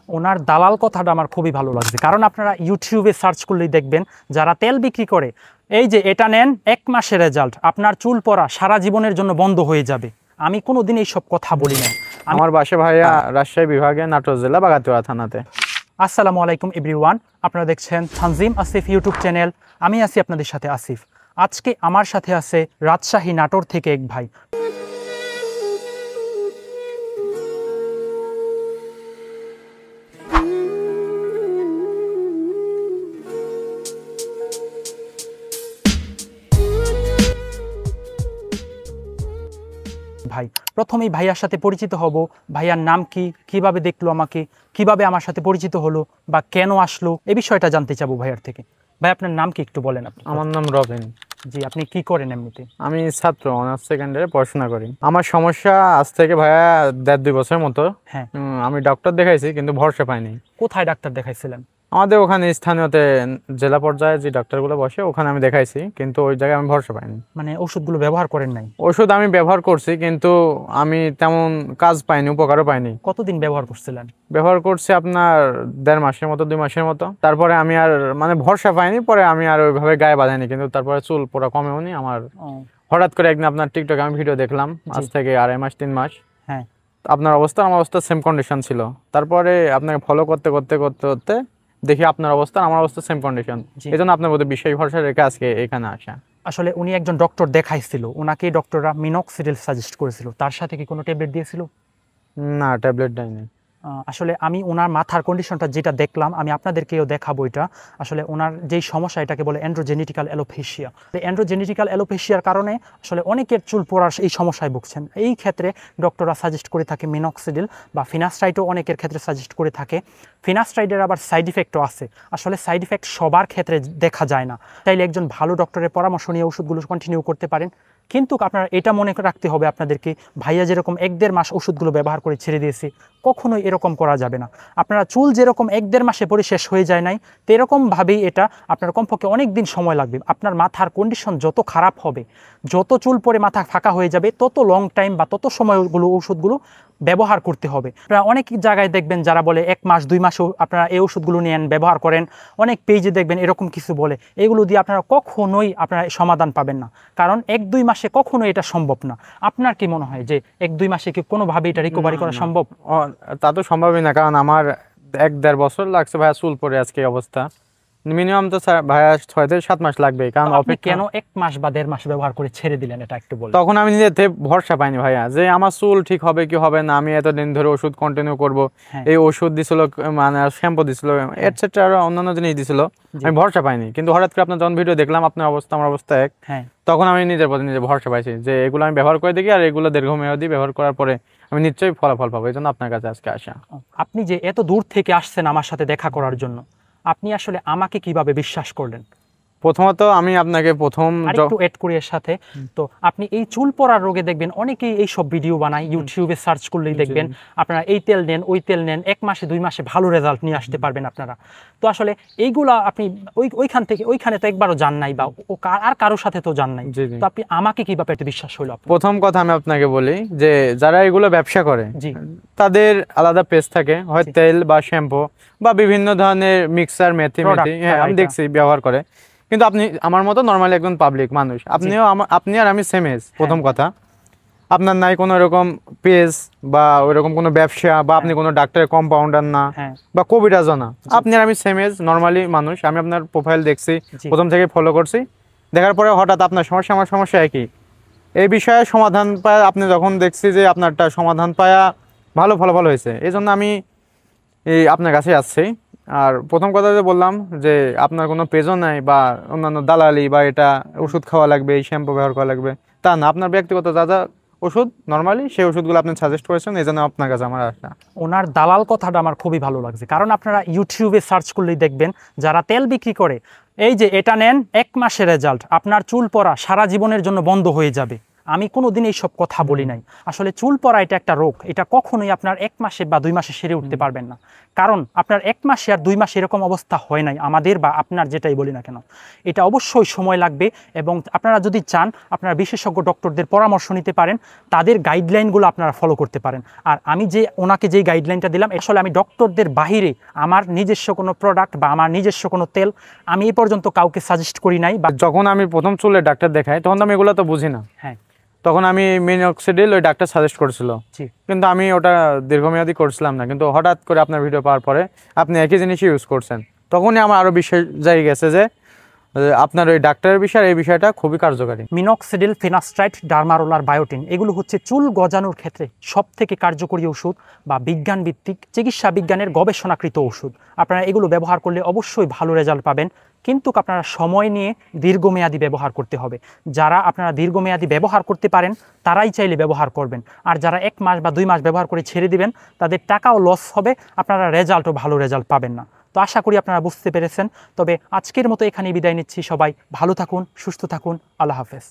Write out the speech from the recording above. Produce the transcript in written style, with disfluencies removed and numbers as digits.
ওনার দালাল কথাটা আমার খুবই ভালো লাগছে, কারণ আপনারা ইউটিউবে সার্চ করলেই দেখবেন যারা তেল বিক্রি করে, এই যে এটা নেন 1 মাসের রেজাল্ট, আপনার চুল পড়া সারা জীবনের জন্য বন্ধ হয়ে যাবে। আমি কোনোদিন এইসব কথা বলি না। আমার বাসা ভাইয়া রাজশাহী বিভাগে নাটোর জেলা বাগাতিপাড়া থানাতে। আসসালামু আলাইকুম এভরিওয়ান, আপনারা দেখছেন তানজিম আসিফ ইউটিউব চ্যানেল। আমি আছি আপনাদের সাথে আসিফ। আজকে আমার সাথে আছে রাজশাহী নাটোর থেকে এক ভাই। ভাই প্রথমেই ভাইয়ার সাথে পরিচিত হব। ভাইয়ার নাম কি, কিভাবে দেখলো আমাকে, কিভাবে আমার সাথে পরিচিত হলো বা কেন আসলো, এই বিষয়টা জানতে চাবো ভাইয়ার থেকে। ভাই আপনার নাম কি একটু বলেন আপনি? আমার নাম রবিন। জি, আপনি কি করেন এমনিতে? আমি ছাত্র, অনার্স সেকেন্ড ইয়ারে পড়াশোনা করি। আমার সমস্যা আজ থেকে ভাইয়া 1.5-2 বছরের মতো। হ্যাঁ, আমি ডক্টর দেখাইছি কিন্তু ভরসা পাইনি। কোথায় ডাক্তার দেখাইছিলেন? আমাদের ওখানে স্থানীয়তে জেলা পর্যায়ে যে ডাক্তারগুলো বসে ওখানে আমি দেখাইছি, কিন্তু ওই জায়গায় আমি ভরসা পাইনি। মানে ওষুধগুলো ব্যবহার করেন নাই? ওষুধ আমি ব্যবহার করছি কিন্তু আমি তেমন কাজ পাইনি, উপকারও পাইনি। কতদিন ব্যবহার করছিলেন? ব্যবহার করছি আপনার 1.5 মাসের মতো, 2 মাসের মতো। তারপরে আমি আর মানে ভরসা পাইনি, পরে আমি আর ওইভাবে গায়ে বাঁধাইনি, কিন্তু তারপরে চুল পুরো কমেও নি আমার। হঠাৎ করে একদিন আপনার টিকটকে আমি ভিডিও দেখলাম, আজ থেকে 2.5 মাস 3 মাস। হ্যাঁ, আপনার অবস্থা আমার অবস্থা সেম কন্ডিশন ছিল। তারপরে আপনাকে ফলো করতে করতে করতে করতে দেখি আপনার অবস্থা আমার অবস্থা সেম কন্ডিশন। এই জন্য আপনার মধ্যে বিশ্বাস ভরসা রেখে আজকে এখানে আসা। আসলে উনি একজন ডক্টর দেখাইছিল, ওনাকে ডক্টররা মিনক্সিডিল সাজেস্ট করেছিল। তার সাথে কি কোনো ট্যাবলেট দিয়েছিল? না, ট্যাবলেট দেয়নি। আসলে আমি ওনার মাথার কন্ডিশনটা যেটা দেখলাম, আমি আপনাদেরকেও দেখাবো। এটা আসলে ওনার যেই সমস্যা, এটাকে বলে অ্যান্ড্রোজেনেটিক্যাল অ্যালোপেশিয়া। অ্যান্ড্রোজেনেটিক্যাল অ্যালোপেশিয়ার কারণে আসলে অনেকের চুল পড়ার এই সমস্যায় ভুগছেন। এই ক্ষেত্রে ডক্টররা সাজেস্ট করে থাকে মিনক্সিডিল বা ফিনাস্ট্রাইডও অনেকের ক্ষেত্রে সাজেস্ট করে থাকে। ফিনাস্ট্রাইডের আবার সাইড ইফেক্টও আছে। আসলে সাইড ইফেক্ট সবার ক্ষেত্রে দেখা যায় না, তাইলে একজন ভালো ডক্টরের পরামর্শ নিয়ে ওষুধগুলো কন্টিনিউ করতে পারেন। কিন্তু আপনারা এটা মনে রাখতে হবে আপনাদেরকে, ভাইয়া যেরকম 1-1.5 মাস ওষুধগুলো ব্যবহার করে ছেড়ে দিয়েছি, কখনোই এরকম করা যাবে না। আপনারা চুল যেরকম 1-1.5 মাসে পরে শেষ হয়ে যায় নাই, তেরকমভাবেই এটা আপনার কমপক্ষে অনেক দিন সময় লাগবে। আপনার মাথার কন্ডিশন যত খারাপ হবে, যত চুল পরে মাথা ফাঁকা হয়ে যাবে, তত লং টাইম বা তত সময়গুলো ওষুধগুলো ব্যবহার করতে হবে। আপনারা অনেক জায়গায় দেখবেন যারা বলে 1 মাস 2 মাসও আপনারা এই ওষুধগুলো নেন, ব্যবহার করেন। অনেক পেজে দেখবেন এরকম কিছু বলে। এগুলো দিয়ে আপনারা কখনোই আপনারা সমাধান পাবেন না, কারণ 1-2 মাসে কখনোই এটা সম্ভব না। আপনার কি মনে হয় যে 1-2 মাসে কি কোনোভাবে এটা রিকভারি করা সম্ভব? তা তো সম্ভবই না, কারণ আমার 1-1.5 বছর লাগছে ভাইয়া চুল পরে আজকে অবস্থা। মিনিমাম তো ভাইয়া 6-7 মাস লাগবে। কারণ আপনি কেন 1 মাস বা 1.5 মাস ব্যবহার করে ছেড়ে দিলেন, এটা একটু বলুন। তখন আমি নিজেতে ভরসা পাইনি ভাইয়া যে আমার চুল ঠিক হবে কি হবে না, আমি এতদিন ধরে ওষুধ কন্টিনিউ করব। এই ওষুধ দিছিল, মানে শ্যাম্পু দিছিল, এটসেট্রা আরো অন্যান্য জিনিস দিছিল, আমি ভরসা পাইনি। কিন্তু হঠাৎ করে আপনার যখন ভিডিও দেখলাম আপনার অবস্থা আমার অবস্থা এক, তখন আমি নিজের প্রতি নিজে ভরসা পাইছি যে এগুলো আমি ব্যবহার করে দেখি, আর এগুলো দীর্ঘমেয়াদী ব্যবহার করার পরে আমি নিশ্চয়ই ফলাফল পাবো। এই জন্য আপনার কাছে আজকে আসা। আপনি যে এত দূর থেকে আসছেন আমার সাথে দেখা করার জন্য, আপনি আসলে আমাকে কিভাবে বিশ্বাস করলেন? প্রথমত আমি আপনাকে একটু এড করি এর সাথে। তো আপনি এই চুল পড়ার রোগে দেখবেন অনেকেই এই সব ভিডিও বানায়, ইউটিউবে সার্চ করলেই দেখবেন আপনারা এই তেল নেন, ওই তেল নেন, 1 মাসে 2 মাসে ভালো রেজাল্ট নিয়ে আসতে পারবেন আপনারা। তো আসলে এইগুলা আপনি ওইখানে তো একবারও যান নাই, বা আর কারোর সাথে তো যান নাই, তো আপনি আমাকে কিভাবে একটা বিশ্বাস হলো? প্রথম কথা আমি আপনাকে বলি যে যারা এগুলো ব্যবসা করে তাদের আলাদা পেজ থাকে, হয় তেল বা শ্যাম্পু বা বিভিন্ন ধরনের মিক্সার মেথি, আমি দেখছি ব্যবহার করে। কিন্তু আপনি আমার মতো নর্মালি একজন পাবলিক মানুষ, আপনি আর আমি সেম এজ। প্রথম কথা, আপনার নাই কোনো এরকম পেজ বা ওইরকম কোনো ব্যবসা, বা আপনি কোনো ডাক্তারের কম্পাউন্ডার না বা কবিরাজও না। আপনি আর আমি সেম এজ নর্মালি মানুষ। আমি আপনার প্রোফাইল দেখছি, প্রথম থেকে ফলো করছি। দেখার পরে হঠাৎ আপনার সমস্যা আমার সমস্যা একই, এই বিষয়ে সমাধান পায় আপনি যখন দেখছি যে আপনারটা সমাধান পায়া ভালো ফলাফল হয়েছে, এই জন্য আমি আপনার কাছে আসছি। আর প্রথম কথা যে বললাম যে আপনার কোনো পেজও নাই বা অন্যান্য দালালি বা এটা ওষুধ খাওয়া লাগবে, এই শ্যাম্পু ব্যবহার করা লাগবে, তা না। আপনার ব্যক্তিগত যা যা ওষুধ নর্মালি সেই ওষুধগুলো আপনি সাজেস্ট করেছেন, এই জন্য আপনার কাছে আমার আসা। ওনার দালাল কথাটা আমার খুবই ভালো লাগছে, কারণ আপনারা ইউটিউবে সার্চ করলেই দেখবেন যারা তেল বিক্রি করে, এই যে এটা নেন 1 মাসের রেজাল্ট, আপনার চুল পড়া সারা জীবনের জন্য বন্ধ হয়ে যাবে। আমি কোনোদিন এইসব কথা বলি নাই। আসলে চুল পড়া এটা একটা রোগ, এটা কখনোই আপনার 1 মাসে বা 2 মাসে সেরে উঠতে পারবেন না। কারণ আপনার 1 মাসে আর 2 মাসে এরকম অবস্থা হয় নাই আমাদের বা আপনার, যেটাই বলি না কেন। এটা অবশ্যই সময় লাগবে এবং আপনারা যদি চান আপনারা বিশেষজ্ঞ ডক্টরদের পরামর্শ নিতে পারেন, তাদের গাইডলাইনগুলো আপনারা ফলো করতে পারেন। আর আমি যে ওনাকে যে গাইডলাইনটা দিলাম, আসলে আমি ডক্টরদের বাহিরে আমার নিজস্ব কোনো প্রোডাক্ট বা আমার নিজস্ব কোনো তেল আমি এই পর্যন্ত কাউকে সাজেস্ট করি নাই। বা যখন আমি প্রথম চুলের ডাক্তার দেখাই তখন তো আমি এগুলো তো বুঝি না। হ্যাঁ, তখন আমি মিনক্সিডিল ওই ডাক্তার সাজেস্ট করেছিল, কিন্তু আমি ওটা দীর্ঘমেয়াদী করছিলাম না। কিন্তু হঠাৎ করে আপনার ভিডিও পাওয়ার পরে আপনি একই জিনিসই ইউজ করছেন, তখনই আমার আরও বিশ্বাস জায়গা গেছে যে আপনার ওই ডাক্তারের বিষয় এই বিষয়টা খুবই কার্যকারী। মিনক্সিডিল, ফিনাস্ট্রাইট, ডার্মারোলার, বায়োটিন এগুলো হচ্ছে চুল গজানোর ক্ষেত্রে সবথেকে কার্যকরী ওষুধ বা বিজ্ঞান ভিত্তিক চিকিৎসা বিজ্ঞানের গবেষণাকৃত ওষুধ। আপনারা এগুলো ব্যবহার করলে অবশ্যই ভালো রেজাল্ট পাবেন, কিন্তু আপনারা সময় নিয়ে দীর্ঘমেয়াদী ব্যবহার করতে হবে। যারা আপনারা দীর্ঘমেয়াদী ব্যবহার করতে পারেন তারাই চাইলে ব্যবহার করবেন, আর যারা 1 মাস বা 2 মাস ব্যবহার করে ছেড়ে দিবেন তাদের টাকাও লস হবে, আপনারা রেজাল্টও ভালো রেজাল্ট পাবেন না। তো আশা করি আপনারা বুঝতে পেরেছেন। তবে আজকের মতো এখানেই বিদায় নিচ্ছি। সবাই ভালো থাকুন, সুস্থ থাকুন, আল্লাহ হাফেজ।